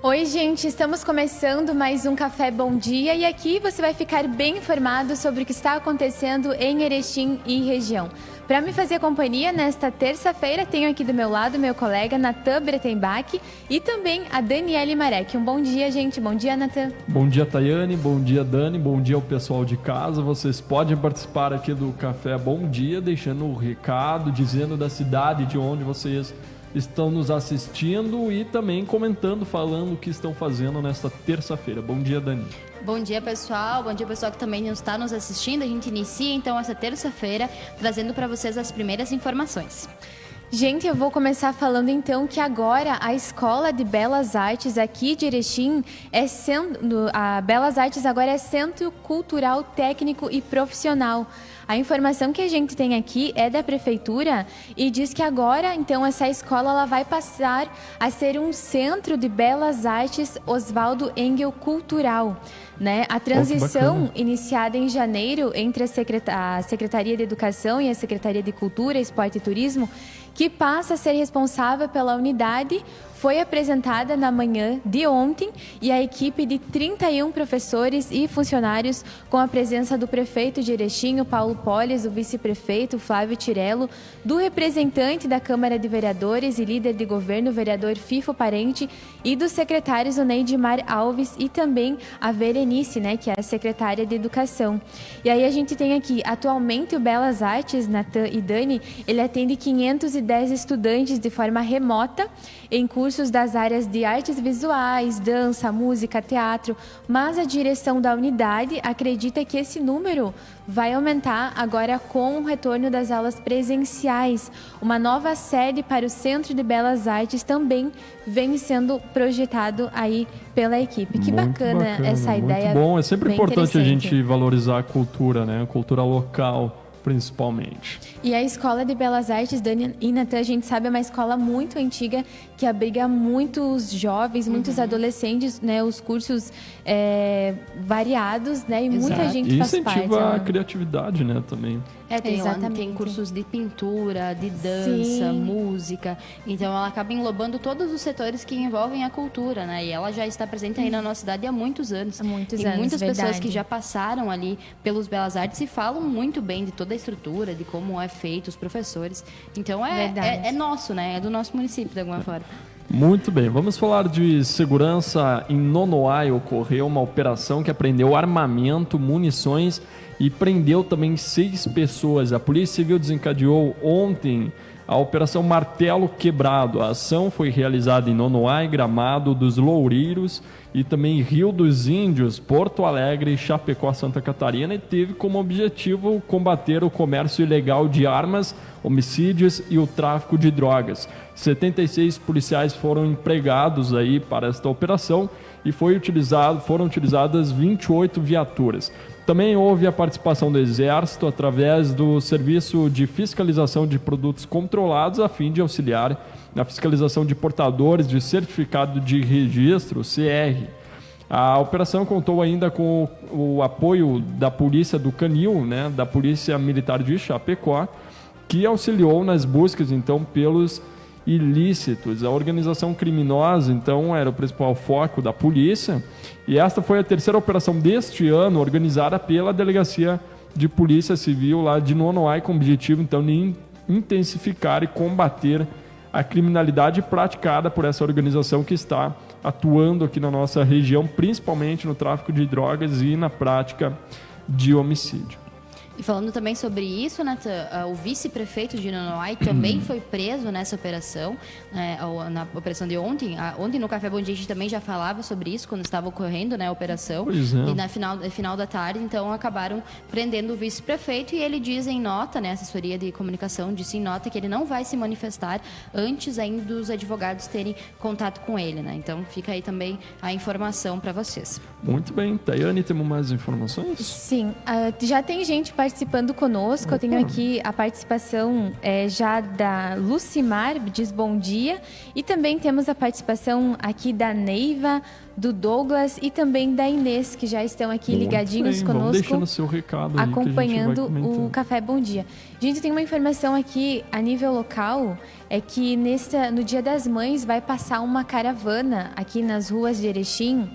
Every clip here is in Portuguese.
Oi, gente, estamos começando mais um Café Bom Dia e aqui você vai ficar bem informado sobre o que está acontecendo em Erechim e região. Para me fazer companhia nesta terça-feira, tenho aqui do meu lado meu colega Natan Bretenbach e também a Daniele Marek. Um bom dia, gente. Bom dia, Natan. Bom dia, Tayane. Bom dia, Dani. Bom dia ao pessoal de casa. Vocês podem participar aqui do Café Bom Dia, deixando um recado, dizendo da cidade de onde vocês estão nos assistindo e também comentando, falando o que estão fazendo nesta terça-feira. Bom dia, Dani. Bom dia, pessoal. Bom dia, pessoal que também está nos assistindo. A gente inicia, então, essa terça-feira, trazendo para vocês as primeiras informações. Gente, eu vou começar falando então que agora a Escola de Belas Artes aqui de Erechim a Belas Artes agora é Centro Cultural Técnico e Profissional. A informação que a gente tem aqui é da prefeitura e diz que agora, então, essa escola ela vai passar a ser um centro de belas artes Oswaldo Engel Cultural, né? A transição iniciada em janeiro entre a Secretaria de Educação e a Secretaria de Cultura, Esporte e Turismo, que passa a ser responsável pela unidade, foi apresentada na manhã de ontem e a equipe de 31 professores e funcionários, com a presença do prefeito de Erechim, o Paulo Poles, do vice-prefeito Flávio Tirello, do representante da Câmara de Vereadores e líder de governo, o vereador Fifo Parente, e dos secretários o Neidimar Alves e também a Berenice, né, que é a secretária de Educação. E aí a gente tem aqui, atualmente o Belas Artes, Natan e Dani, ele atende 510 estudantes de forma remota em cursos das áreas de artes visuais, dança, música, teatro, mas a direção da unidade acredita que esse número vai aumentar agora com o retorno das aulas presenciais. Uma nova sede para o Centro de Belas Artes também vem sendo projetado aí pela equipe. Que bacana essa ideia. Muito bom, é sempre importante a gente valorizar a cultura, né? A cultura local, principalmente. E a Escola de Belas Artes, Dani e Natan, a gente sabe, é uma escola muito antiga que abriga muitos jovens, muitos adolescentes, né? Os cursos variados, né? E muita gente faz parte. E incentiva a criatividade, né? Também. Tem cursos de pintura, de dança, música. Então, ela acaba englobando todos os setores que envolvem a cultura, né? E ela já está presente aí na nossa cidade há muitos anos. Tem muitas pessoas que já passaram ali pelos Belas Artes e falam muito bem de toda a estrutura, de como é feito, os professores. Então, é nosso, né? É do nosso município, de alguma forma. Muito bem, vamos falar de segurança. Em Nonoai ocorreu uma operação que apreendeu armamento, munições e prendeu também 6 pessoas. A Polícia Civil desencadeou ontem a Operação Martelo Quebrado. A ação foi realizada em Nonoai, Gramado dos Loureiros e também Rio dos Índios, Porto Alegre, Chapecó, Santa Catarina, e teve como objetivo combater o comércio ilegal de armas, homicídios e o tráfico de drogas. 76 policiais foram empregados aí para esta operação e foram utilizadas 28 viaturas. Também houve a participação do Exército através do Serviço de Fiscalização de Produtos Controlados, a fim de auxiliar na fiscalização de portadores de certificado de registro, CR. A operação contou ainda com o apoio da Polícia do Canil, né, da Polícia Militar de Chapecó, que auxiliou nas buscas, então, pelos ilícitos. A organização criminosa, então, era o principal foco da polícia, e esta foi a terceira operação deste ano organizada pela Delegacia de Polícia Civil lá de Nonoai, com o objetivo, então, de intensificar e combater a criminalidade praticada por essa organização que está atuando aqui na nossa região, principalmente no tráfico de drogas e na prática de homicídio. E falando também sobre isso, Natan, o vice-prefeito de Nonoai também foi preso nessa operação, na operação de ontem. Ontem no Café Bom Dia a gente também já falava sobre isso, quando estava ocorrendo, né, a operação. Pois é. E na final da tarde, então, acabaram prendendo o vice-prefeito e ele diz em nota, né, a assessoria de comunicação disse em nota que ele não vai se manifestar antes ainda dos advogados terem contato com ele, né? Então fica aí também a informação para vocês. Muito bem. Tayane, temos mais informações? Sim, já tem gente participando participando conosco. Eu tenho aqui a participação já da Lucimar, diz bom dia. E também temos a participação aqui da Neiva, do Douglas e também da Inês, que já estão aqui ligadinhos conosco. Vamos deixando seu recado aí, acompanhando o Café Bom Dia. Gente, tem uma informação aqui a nível local, é que no Dia das Mães vai passar uma caravana aqui nas ruas de Erechim,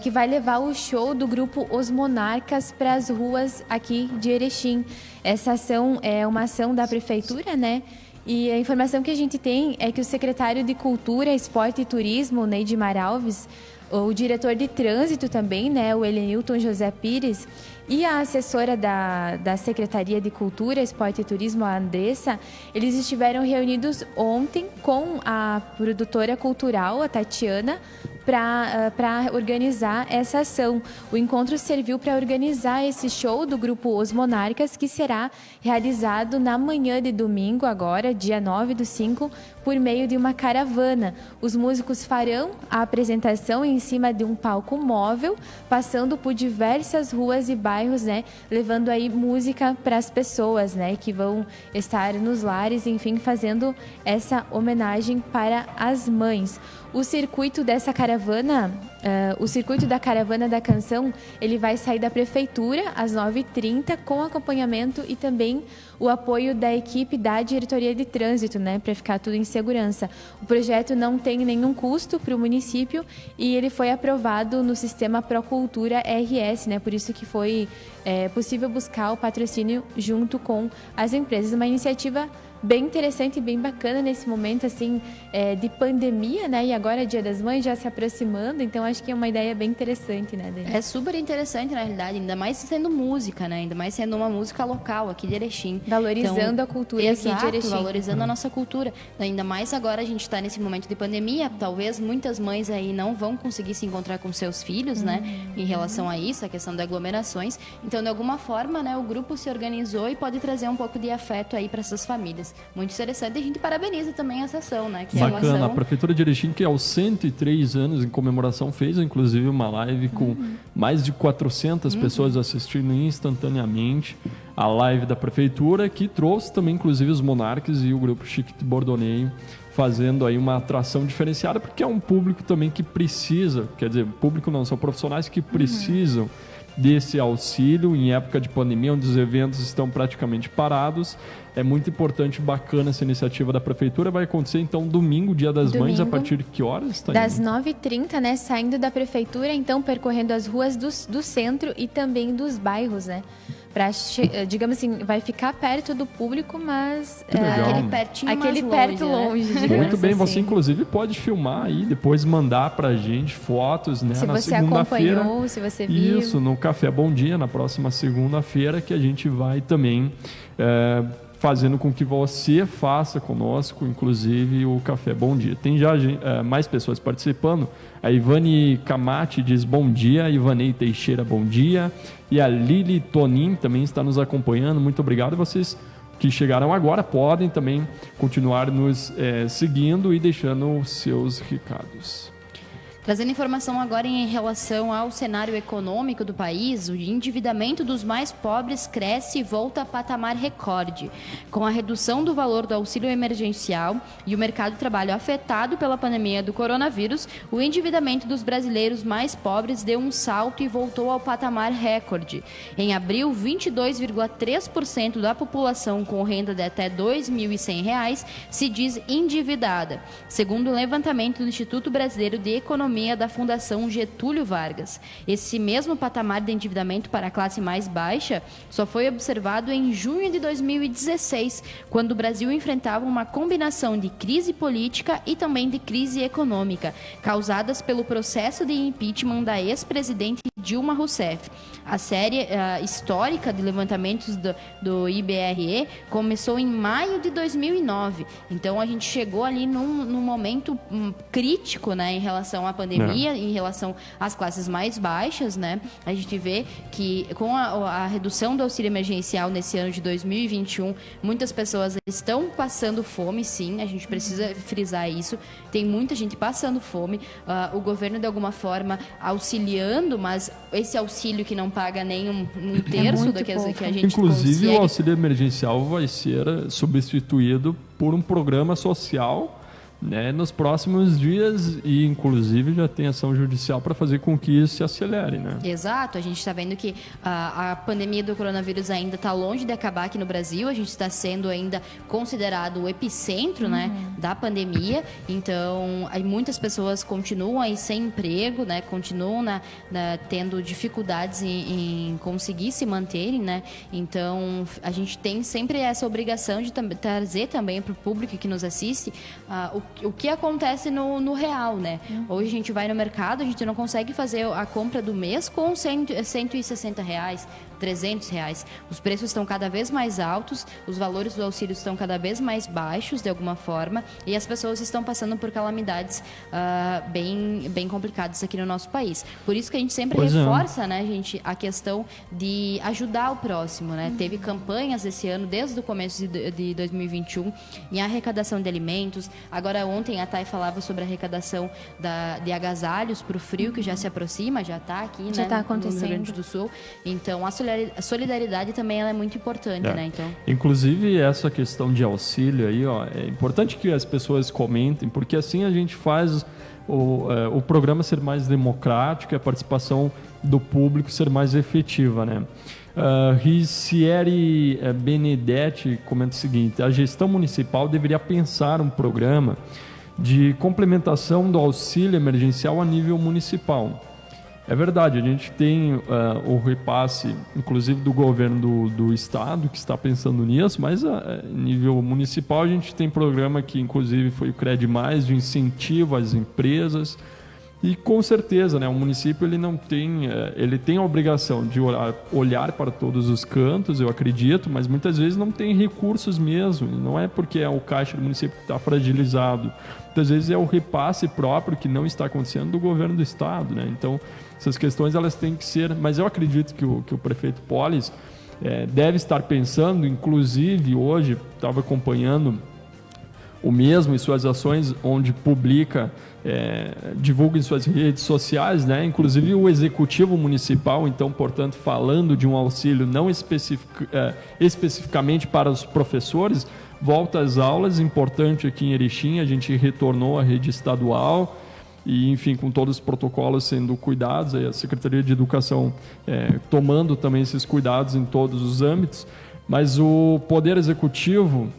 que vai levar o show do grupo Os Monarcas para as ruas aqui de Erechim. Essa ação é uma ação da prefeitura, né? E a informação que a gente tem é que o secretário de Cultura, Esporte e Turismo, Neidmar Alves, o diretor de trânsito também, né, o Elenilton José Pires, e a assessora da Secretaria de Cultura, Esporte e Turismo, a Andressa, eles estiveram reunidos ontem com a produtora cultural, a Tatiana, para organizar essa ação. O encontro serviu para organizar esse show do grupo Os Monarcas, que será realizado na manhã de domingo, agora, dia 9/5, por meio de uma caravana. Os músicos farão a apresentação em cima de um palco móvel, passando por diversas ruas e bairros, né, levando aí música para as pessoas, né, que vão estar nos lares, enfim, fazendo essa homenagem para as mães. O circuito dessa caravana, o circuito da Caravana da Canção, ele vai sair da Prefeitura às 9h30, com acompanhamento e também o apoio da equipe da Diretoria de Trânsito, né, para ficar tudo em segurança. O projeto não tem nenhum custo para o município e ele foi aprovado no sistema Procultura RS, né, por isso que foi possível buscar o patrocínio junto com as empresas. Uma iniciativa bem interessante e bem bacana nesse momento assim de pandemia, né? E agora Dia das Mães já se aproximando, então acho que é uma ideia bem interessante, né, Dani? É super interessante, na realidade, ainda mais sendo música, né? Ainda mais sendo uma música local aqui de Erechim. Valorizando a cultura aqui de Erechim. Valorizando a nossa cultura. Ainda mais agora a gente está nesse momento de pandemia, talvez muitas mães aí não vão conseguir se encontrar com seus filhos, né? Em relação a isso, a questão de aglomerações. Então, de alguma forma, né, o grupo se organizou e pode trazer um pouco de afeto aí para essas famílias. Muito interessante, e a gente parabeniza também essa ação, né? Que bacana, é uma ação... a Prefeitura de Erechim, que aos 103 anos em comemoração, fez inclusive uma live com mais de 400 pessoas assistindo instantaneamente a live da Prefeitura, que trouxe também inclusive os Monarcas e o grupo Chique de Bordoneio, fazendo aí uma atração diferenciada, porque é um público também que precisa, quer dizer, público não, são profissionais que precisam desse auxílio em época de pandemia, onde os eventos estão praticamente parados. É muito importante, bacana essa iniciativa da Prefeitura. Vai acontecer, então, domingo, Dia das Mães, a partir de que horas? Das 9h30, né? Saindo da Prefeitura, então, percorrendo as ruas do centro e também dos bairros, né? Digamos assim, vai ficar perto do público, mas... aquele perto longe. Muito bem, você inclusive pode filmar aí, depois mandar pra gente fotos, né? Se na você segunda-feira. acompanhou, se você viu. Isso, no Café Bom Dia, na próxima segunda-feira, que a gente vai também... fazendo com que você faça conosco, inclusive, o Café Bom Dia. Tem já mais pessoas participando. A Ivane Camati diz bom dia, a Ivanei Teixeira, bom dia. E a Lili Tonin também está nos acompanhando. Muito obrigado. Vocês que chegaram agora podem também continuar nos seguindo e deixando os seus recados. Trazendo informação agora em relação ao cenário econômico do país, o endividamento dos mais pobres cresce e volta a patamar recorde. Com a redução do valor do auxílio emergencial e o mercado de trabalho afetado pela pandemia do coronavírus, o endividamento dos brasileiros mais pobres deu um salto e voltou ao patamar recorde. Em abril, 22,3% da população com renda de até R$ 2.100 se diz endividada, segundo o levantamento do Instituto Brasileiro de Economia da Fundação Getúlio Vargas. Esse mesmo patamar de endividamento para a classe mais baixa só foi observado em junho de 2016, quando o Brasil enfrentava uma combinação de crise política e também de crise econômica, causadas pelo processo de impeachment da ex-presidente Dilma Rousseff. A série histórica de levantamentos do IBRE começou em maio de 2009. Então, a gente chegou ali num momento crítico, né, em relação à pandemia, em relação às classes mais baixas, né? A gente vê que com a redução do auxílio emergencial nesse ano de 2021, muitas pessoas estão passando fome, sim. A gente precisa frisar isso. Tem muita gente passando fome. O governo, de alguma forma, auxiliando, mas esse auxílio que não paga nem um terço do que a gente Inclusive, consegue. o auxílio emergencial vai ser substituído por um programa social, né, nos próximos dias, e inclusive já tem ação judicial para fazer com que isso se acelere, né? Exato, a gente está vendo que a pandemia do coronavírus ainda está longe de acabar aqui no Brasil, a gente está sendo ainda considerado o epicentro, né, da pandemia, então muitas pessoas continuam aí sem emprego, né, continuam tendo dificuldades em conseguir se manterem, né, então a gente tem sempre essa obrigação de trazer também para o público que nos assiste o que acontece no real, né? Hoje a gente vai no mercado, a gente não consegue fazer a compra do mês com R$160, R$300. Os preços estão cada vez mais altos, os valores do auxílio estão cada vez mais baixos, de alguma forma, e as pessoas estão passando por calamidades bem complicadas aqui no nosso país. Por isso que a gente sempre reforça, né, gente, a questão de ajudar o próximo, né? Teve campanhas esse ano, desde o começo de 2021, em arrecadação de alimentos. Agora, ontem a Thay falava sobre a arrecadação de agasalhos para o frio, que já se aproxima, já está aqui, já né, tá acontecendo. no Rio Grande do Sul. Então, a solidariedade também ela é muito importante, né? Então... Inclusive, essa questão de auxílio aí, ó, é importante que as pessoas comentem, porque assim a gente faz o programa ser mais democrático e a participação do público ser mais efetiva, né? Ricieri Benedetti comenta o seguinte: a gestão municipal deveria pensar um programa de complementação do auxílio emergencial a nível municipal. É verdade, a gente tem o repasse, inclusive do governo do estado, que está pensando nisso, mas a nível municipal a gente tem programa que, inclusive, foi o Cred Mais, de incentivo às empresas. E com certeza, né, o município ele tem a obrigação de olhar para todos os cantos, eu acredito, mas muitas vezes não tem recursos mesmo. Não é porque o caixa do município está fragilizado. Muitas vezes é o repasse próprio que não está acontecendo do governo do estado, né? Então, essas questões elas têm que ser... Mas eu acredito que o prefeito Polis deve estar pensando, inclusive hoje, estava acompanhando o mesmo em suas ações, onde publica, divulga em suas redes sociais, né? Inclusive o executivo municipal, então, portanto, falando de um auxílio não especificamente para os professores, volta às aulas, importante aqui em Erechim, a gente retornou à rede estadual e, enfim, com todos os protocolos sendo cuidados, a Secretaria de Educação tomando também esses cuidados em todos os âmbitos, mas o Poder Executivo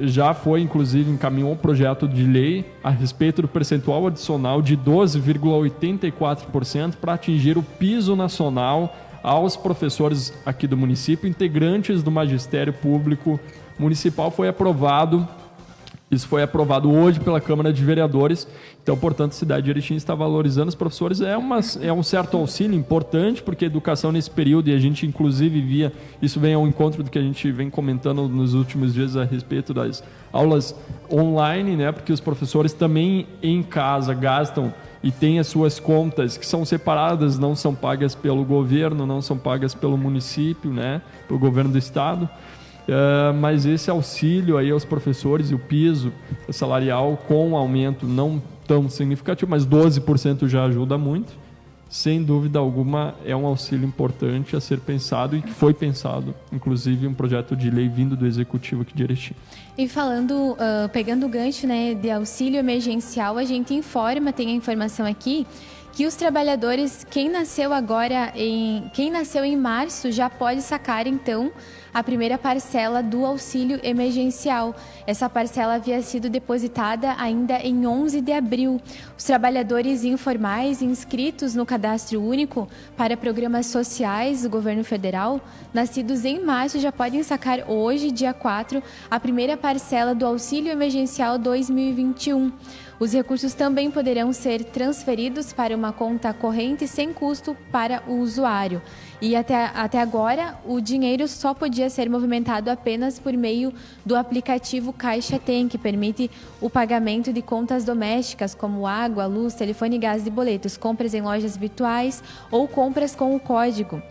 já foi, inclusive, encaminhou um projeto de lei a respeito do percentual adicional de 12,84% para atingir o piso nacional aos professores aqui do município, integrantes do Magistério Público Municipal. Isso foi aprovado hoje pela Câmara de Vereadores. Então, portanto, a cidade de Erechim está valorizando os professores. É um certo auxílio importante, porque a educação nesse período, e a gente inclusive via, isso vem ao encontro do que a gente vem comentando nos últimos dias a respeito das aulas online, né? Porque os professores também em casa gastam e têm as suas contas que são separadas, não são pagas pelo governo, não são pagas pelo município, né? Pelo governo do estado. Mas esse auxílio aí aos professores e o piso salarial com um aumento não tão significativo, mas 12% já ajuda muito. Sem dúvida alguma, é um auxílio importante a ser pensado e que foi pensado, inclusive, um projeto de lei vindo do Executivo aqui de Erechim. E falando, pegando o gancho, né, de auxílio emergencial, a gente informa, tem a informação aqui, que os trabalhadores, quem nasceu em março, já pode sacar, então, a primeira parcela do auxílio emergencial. Essa parcela havia sido depositada ainda em 11 de abril. Os trabalhadores informais inscritos no Cadastro Único para programas sociais do governo federal, nascidos em março, já podem sacar hoje, dia 4, a primeira parcela do auxílio emergencial 2021. Os recursos também poderão ser transferidos para uma conta corrente sem custo para o usuário. E até agora, o dinheiro só podia ser movimentado apenas por meio do aplicativo Caixa Tem, que permite o pagamento de contas domésticas, como água, luz, telefone, gás e boletos, compras em lojas virtuais ou compras com o código.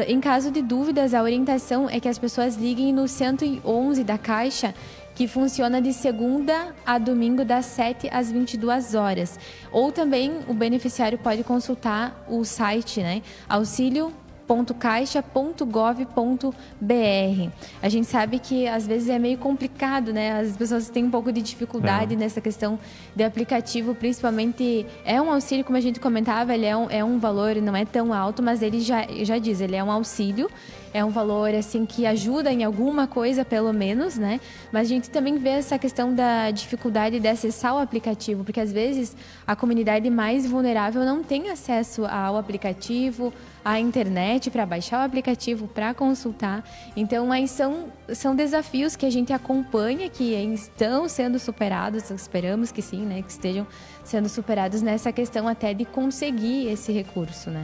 Em caso de dúvidas, a orientação é que as pessoas liguem no 111 da Caixa que funciona de segunda a domingo, das 7 às 22 horas. Ou também o beneficiário pode consultar o site, né? auxilio.caixa.gov.br. A gente sabe que às vezes é meio complicado, né? As pessoas têm um pouco de dificuldade nessa questão de aplicativo, principalmente é um auxílio, como a gente comentava, ele é um valor, não é tão alto, mas ele já diz, ele é um auxílio. É um valor, assim, que ajuda em alguma coisa, pelo menos, né? Mas a gente também vê essa questão da dificuldade de acessar o aplicativo, porque às vezes a comunidade mais vulnerável não tem acesso ao aplicativo, à internet, para baixar o aplicativo, para consultar. Então, aí são desafios que a gente acompanha, que estão sendo superados, esperamos que sim, né? Que estejam sendo superados nessa questão até de conseguir esse recurso, né?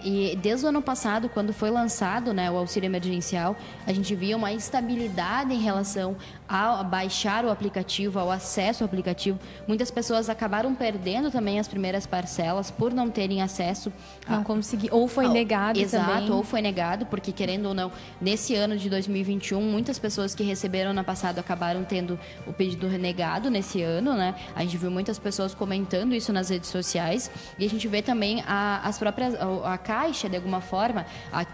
E desde o ano passado, quando foi lançado, né, o auxílio emergencial, a gente via uma estabilidade em relação a baixar o aplicativo, ao acesso ao aplicativo. Muitas pessoas acabaram perdendo também as primeiras parcelas por não terem acesso. Não conseguir, ou foi negado também. Exato, ou foi negado, porque querendo ou não, nesse ano de 2021, muitas pessoas que receberam no passado acabaram tendo o pedido renegado nesse ano, né? A gente viu muitas pessoas comentando isso nas redes sociais, e a gente vê também a Caixa, de alguma forma,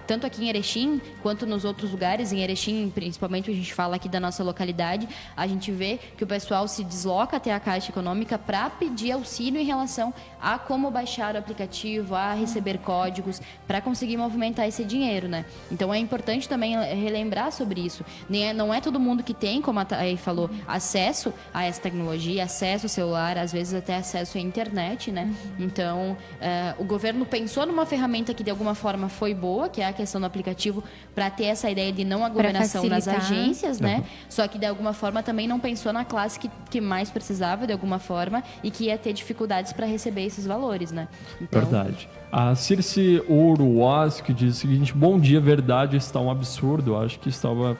tanto aqui em Erechim, quanto nos outros lugares. Em Erechim, principalmente, a gente fala aqui da nossa localidade, a gente vê que o pessoal se desloca até a Caixa Econômica para pedir auxílio em relação a como baixar o aplicativo, a receber códigos, para conseguir movimentar esse dinheiro, né? Então, é importante também relembrar sobre isso. Não é todo mundo que tem, como a Thay falou, acesso a essa tecnologia, acesso ao celular, às vezes até acesso à internet, né? Então, o governo pensou numa ferramenta que de alguma forma foi boa, que é a questão do aplicativo, para ter essa ideia de não aglomeração nas agências, né? Só que de alguma forma também não pensou na classe que mais precisava, de alguma forma, e que ia ter dificuldades para receber esses valores, né? Então... Verdade. A Circe Ouro-Oz, que diz o seguinte: bom dia, verdade está um absurdo. Eu acho que estava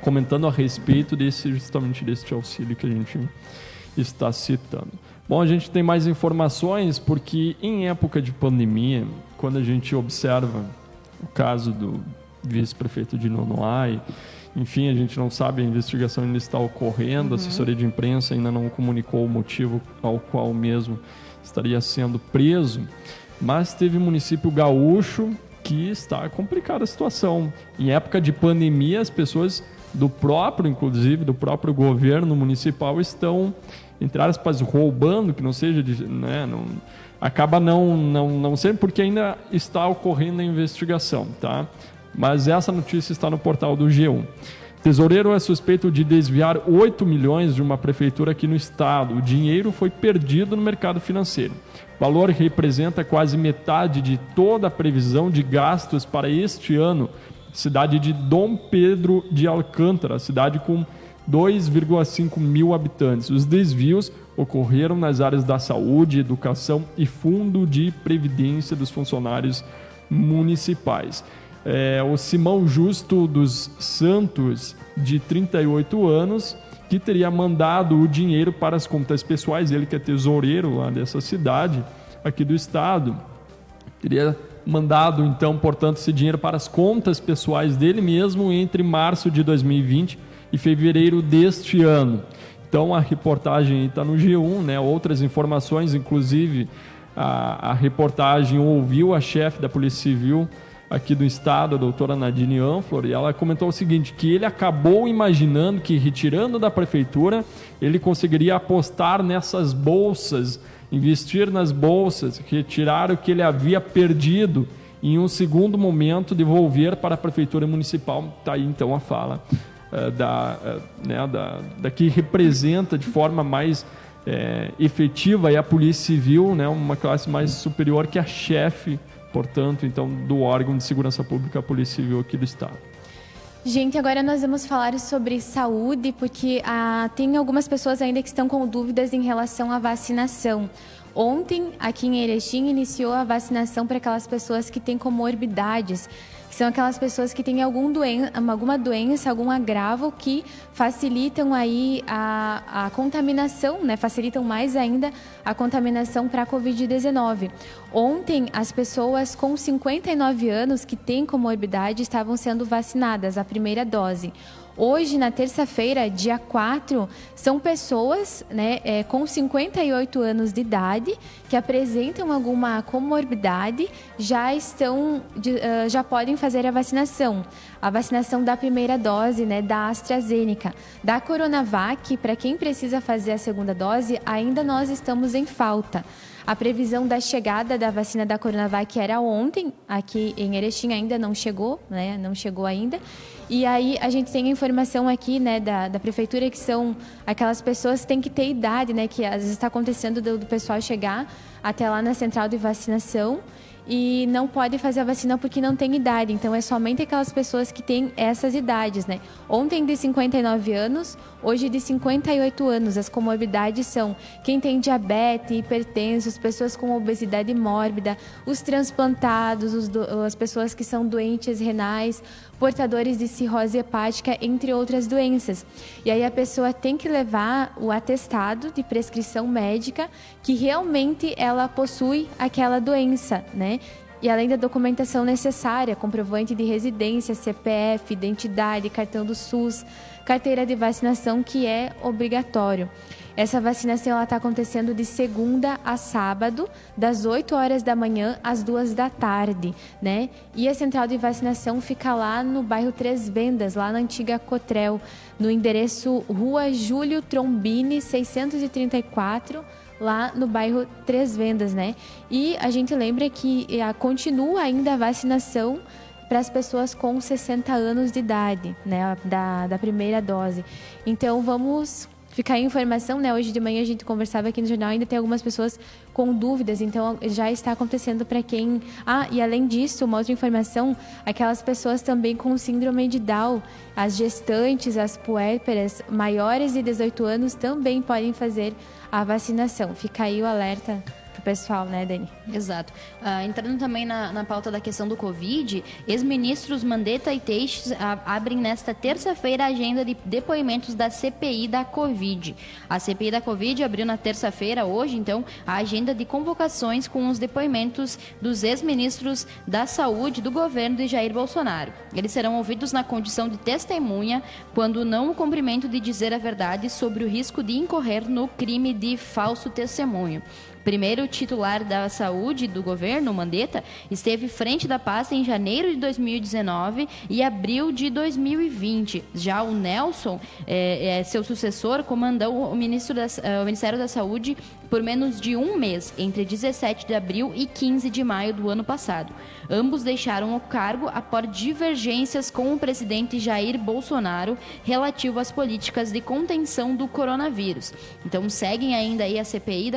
comentando a respeito justamente desse auxílio que a gente está citando. Bom, a gente tem mais informações porque em época de pandemia, quando a gente observa o caso do vice-prefeito de Nonoai, enfim, a gente não sabe, a investigação ainda está ocorrendo, a assessoria de imprensa ainda não comunicou o motivo ao qual o mesmo estaria sendo preso, mas teve município gaúcho que está complicada a situação. Em época de pandemia, as pessoas inclusive do próprio governo municipal estão, entre aspas, roubando, que não seja, acaba não sendo, porque ainda está ocorrendo a investigação, tá? Mas essa notícia está no portal do G1. Tesoureiro é suspeito de desviar 8 milhões de uma prefeitura aqui no estado. O dinheiro foi perdido no mercado financeiro. O valor representa quase metade de toda a previsão de gastos para este ano. Cidade de Dom Pedro de Alcântara, cidade com 2,5 mil habitantes. Os desvios ocorreram nas áreas da saúde, educação e fundo de previdência dos funcionários municipais. O Simão Justo dos Santos, de 38 anos, que teria mandado o dinheiro para as contas pessoais, ele que é tesoureiro lá dessa cidade, aqui do estado, teria mandado, então, portanto, esse dinheiro para as contas pessoais dele mesmo entre março de 2020 e fevereiro deste ano. Então, a reportagem está no G1, né? Outras informações, inclusive, a reportagem ouviu a chefe da Polícia Civil aqui do estado, a doutora Nadine Anflor, e ela comentou o seguinte, que ele acabou imaginando que, retirando da prefeitura, ele conseguiria apostar nessas bolsas, investir nas bolsas, retirar o que ele havia perdido e, em um segundo momento, devolver para a prefeitura municipal. Está aí, então, a fala da que representa de forma mais efetiva a Polícia Civil, né, uma classe mais superior que a chefe, portanto, então, do órgão de segurança pública, a Polícia Civil aqui do estado. Gente, agora nós vamos falar sobre saúde, porque tem algumas pessoas ainda que estão com dúvidas em relação à vacinação. Ontem, aqui em Erechim, iniciou a vacinação para aquelas pessoas que têm comorbidades, que são aquelas pessoas que têm alguma doença, algum agravo que facilitam aí a contaminação, né? Facilitam mais ainda a contaminação para a Covid-19. Ontem, as pessoas com 59 anos que têm comorbidade estavam sendo vacinadas, a primeira dose. Hoje, na terça-feira, dia 4, são pessoas, né, com 58 anos de idade que apresentam alguma comorbidade, já podem fazer a vacinação da primeira dose, né, da AstraZeneca. Da Coronavac, para quem precisa fazer a segunda dose, ainda nós estamos em falta. A previsão da chegada da vacina da Coronavac era ontem, aqui em Erechim ainda não chegou, né? Não chegou ainda. E aí a gente tem a informação aqui, né, da prefeitura, que são aquelas pessoas que têm que ter idade, né? Que às vezes está acontecendo do pessoal chegar até lá na central de vacinação e não pode fazer a vacina porque não tem idade. Então, é somente aquelas pessoas que têm essas idades, né? Ontem de 59 anos, hoje de 58 anos. As comorbidades são quem tem diabetes, hipertensos, pessoas com obesidade mórbida, os transplantados, as pessoas que são doentes renais, portadores de cirrose hepática, entre outras doenças. E aí a pessoa tem que levar o atestado de prescrição médica que realmente ela possui aquela doença, né? E além da documentação necessária, comprovante de residência, CPF, identidade, cartão do SUS, carteira de vacinação, que é obrigatório. Essa vacinação está acontecendo de segunda a sábado, das 8 horas da manhã às 2 da tarde, né? E a central de vacinação fica lá no bairro Três Vendas, lá na antiga Cotrel, no endereço Rua Júlio Trombini, 634, lá no bairro Três Vendas, né? E a gente lembra que continua ainda a vacinação para as pessoas com 60 anos de idade, né? Da primeira dose. Então, vamos ficar em informação, né? Hoje de manhã a gente conversava aqui no jornal, ainda tem algumas pessoas com dúvidas, então já está acontecendo para quem... e além disso, uma outra informação, aquelas pessoas também com síndrome de Down, as gestantes, as puérperas, maiores de 18 anos também podem fazer a vacinação. Fica aí o alerta pro pessoal, né, Dani? Exato. Entrando também na pauta da questão do Covid, ex-ministros Mandetta e Teixes abrem nesta terça-feira a agenda de depoimentos da CPI da Covid. A CPI da Covid abriu na terça-feira, hoje, então, a agenda de convocações com os depoimentos dos ex-ministros da Saúde do governo de Jair Bolsonaro. Eles serão ouvidos na condição de testemunha quando não o cumprimento de dizer a verdade sobre o risco de incorrer no crime de falso testemunho. Primeiro titular da saúde do governo, Mandetta, esteve frente da pasta em janeiro de 2019 e abril de 2020. Já o Nelson, seu sucessor, comandou o Ministério da Saúde por menos de um mês, entre 17 de abril e 15 de maio do ano passado. Ambos deixaram o cargo após divergências com o presidente Jair Bolsonaro relativo às políticas de contenção do coronavírus. Então, seguem ainda aí a CPI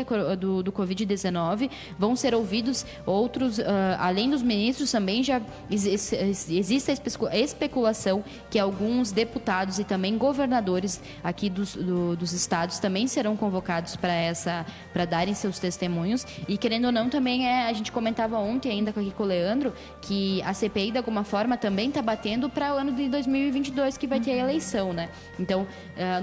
do Covid-19, vão ser ouvidos outros, além dos ministros, também já existe a especulação que alguns deputados e também governadores aqui dos estados também serão convocados para darem seus testemunhos. E querendo ou não, também a gente comentava ontem ainda aqui com o Leandro, que a CPI de alguma forma também está batendo para o ano de 2022, que vai ter a eleição, né? Então,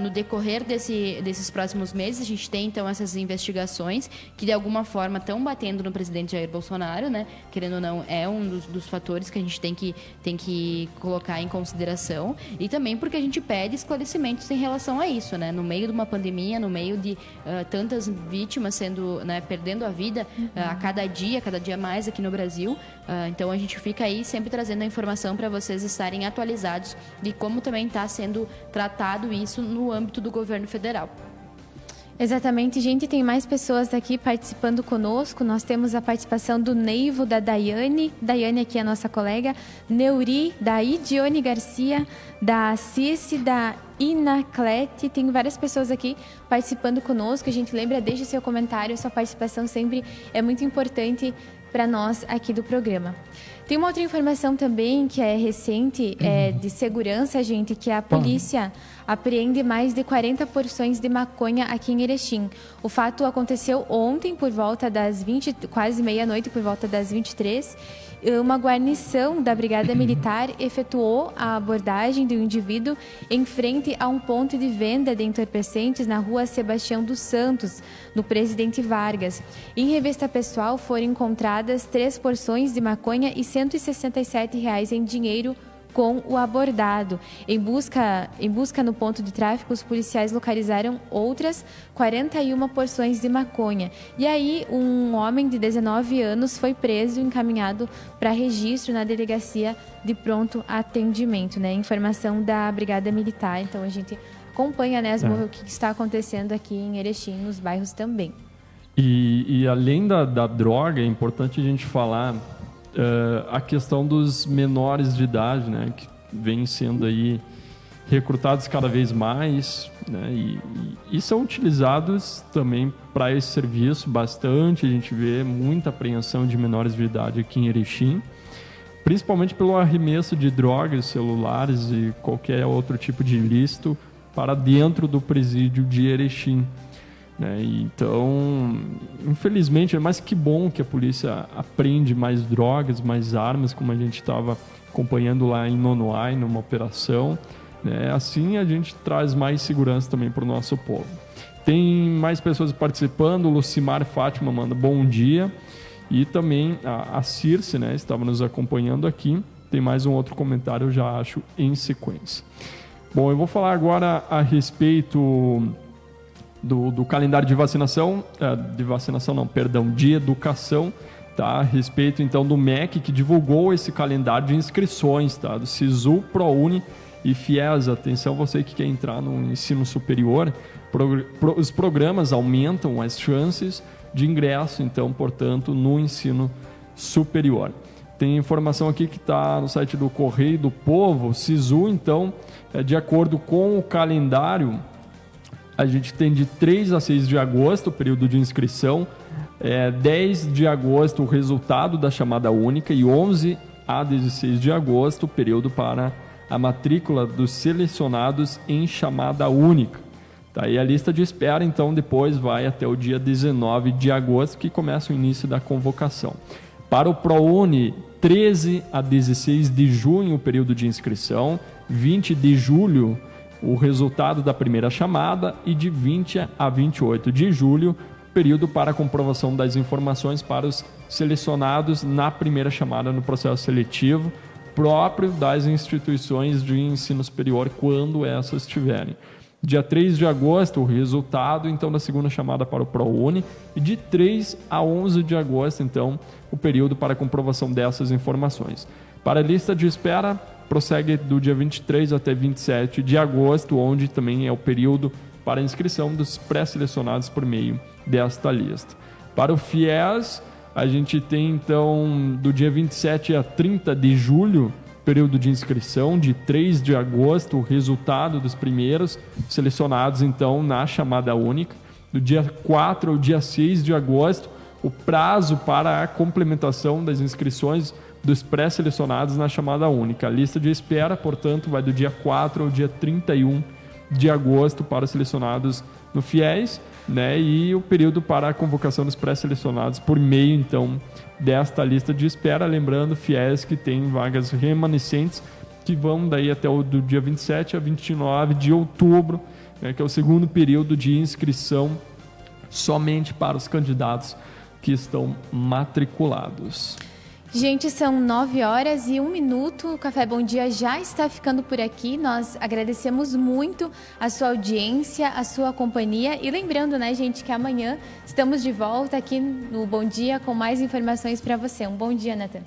no decorrer desses próximos meses, a gente tem então essas investigações que de alguma forma estão batendo no presidente Jair Bolsonaro, né? Querendo ou não, é um dos fatores que a gente tem que colocar em consideração, e também porque a gente pede esclarecimentos em relação a isso, né? No meio de uma pandemia, no meio de tantas vítimas sendo, né, perdendo a vida a cada dia mais aqui no Brasil. Então a gente fica aí sempre trazendo a informação para vocês estarem atualizados de como também está sendo tratado isso no âmbito do governo federal. Exatamente, gente, tem mais pessoas aqui participando conosco. Nós temos a participação do Neivo, da Daiane aqui é a nossa colega, Neuri, da Idione Garcia, da Cici, da Inaclete. Tem várias pessoas aqui participando conosco. A gente lembra, deixe o seu comentário, sua participação sempre é muito importante para nós aqui do programa. Tem uma outra informação também que é recente, de segurança, gente, que a polícia apreende mais de 40 porções de maconha aqui em Erechim. O fato aconteceu ontem por volta das quase meia-noite, por volta das 23. Uma guarnição da Brigada Militar efetuou a abordagem de um indivíduo em frente a um ponto de venda de entorpecentes na rua Sebastião dos Santos, no Presidente Vargas. Em revista pessoal foram encontradas 3 porções de maconha e R$ 167 em dinheiro com o abordado. Em busca no ponto de tráfico, os policiais localizaram outras 41 porções de maconha. E aí, um homem de 19 anos foi preso e encaminhado para registro na delegacia de pronto atendimento, né? Informação da Brigada Militar. Então, a gente acompanha, né, o que está acontecendo aqui em Erechim, nos bairros também. E além da droga, é importante a gente falar a questão dos menores de idade, né, que vêm sendo aí recrutados cada vez mais, né, e são utilizados também para esse serviço bastante. A gente vê muita apreensão de menores de idade aqui em Erechim, principalmente pelo arremesso de drogas, celulares e qualquer outro tipo de ilícito para dentro do presídio de Erechim. Então, infelizmente, mas que bom que a polícia apreende mais drogas, mais armas, como a gente estava acompanhando lá em Nonoai, numa operação. Assim a gente traz mais segurança também para o nosso povo. Tem mais pessoas participando. O Lucimar Fátima manda bom dia. E também a Circe, né, estava nos acompanhando aqui. Tem mais um outro comentário, eu já acho, em sequência. Bom, eu vou falar agora a respeito do calendário de vacinação, de educação, tá? A respeito então do MEC, que divulgou esse calendário de inscrições, tá? Do SISU, ProUni e FIES. Atenção, você que quer entrar no ensino superior, os programas aumentam as chances de ingresso, então, portanto, no ensino superior. Tem informação aqui que está no site do Correio do Povo. O SISU, então, de acordo com o calendário, a gente tem de 3 a 6 de agosto o período de inscrição, 10 de agosto o resultado da chamada única e 11 a 16 de agosto o período para a matrícula dos selecionados em chamada única. Tá, e a lista de espera, então, depois vai até o dia 19 de agosto, que começa o início da convocação. Para o ProUni, 13 a 16 de junho o período de inscrição, 20 de julho o resultado da primeira chamada e de 20 a 28 de julho, período para a comprovação das informações para os selecionados na primeira chamada no processo seletivo próprio das instituições de ensino superior, quando essas tiverem. Dia 3 de agosto, o resultado, então, da segunda chamada para o ProUni, e de 3 a 11 de agosto, então, o período para a comprovação dessas informações. Para a lista de espera, prossegue do dia 23 até 27 de agosto, onde também é o período para a inscrição dos pré-selecionados por meio desta lista. Para o FIES, a gente tem, então, do dia 27 a 30 de julho, período de inscrição. De 3 de agosto, o resultado dos primeiros selecionados, então, na chamada única. Do dia 4 ao dia 6 de agosto, o prazo para a complementação das inscrições dos pré-selecionados na chamada única. A lista de espera, portanto, vai do dia 4 ao dia 31 de agosto para os selecionados no FIES, né? E o período para a convocação dos pré-selecionados por meio, então, desta lista de espera. Lembrando, FIES que tem vagas remanescentes que vão daí até o do dia 27 a 29 de outubro, né? Que é o segundo período de inscrição somente para os candidatos que estão matriculados. Gente, são 9h01. O Café Bom Dia já está ficando por aqui. Nós agradecemos muito a sua audiência, a sua companhia. E lembrando, né, gente, que amanhã estamos de volta aqui no Bom Dia com mais informações para você. Um bom dia, Nathan.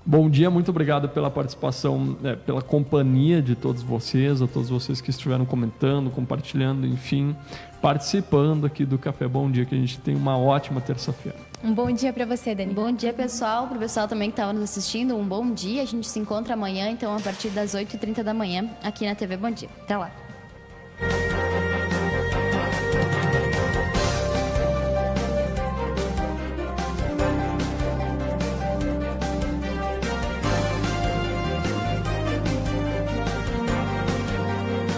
Bom dia, muito obrigado pela participação, pela companhia de todos vocês, a todos vocês que estiveram comentando, compartilhando, enfim, participando aqui do Café Bom Dia, que a gente tem uma ótima terça-feira. Um bom dia para você, Dani. Bom dia, pessoal. Para o pessoal também que estava nos assistindo, um bom dia. A gente se encontra amanhã, então, a partir das 8h30 da manhã, aqui na TV Bom Dia. Até lá.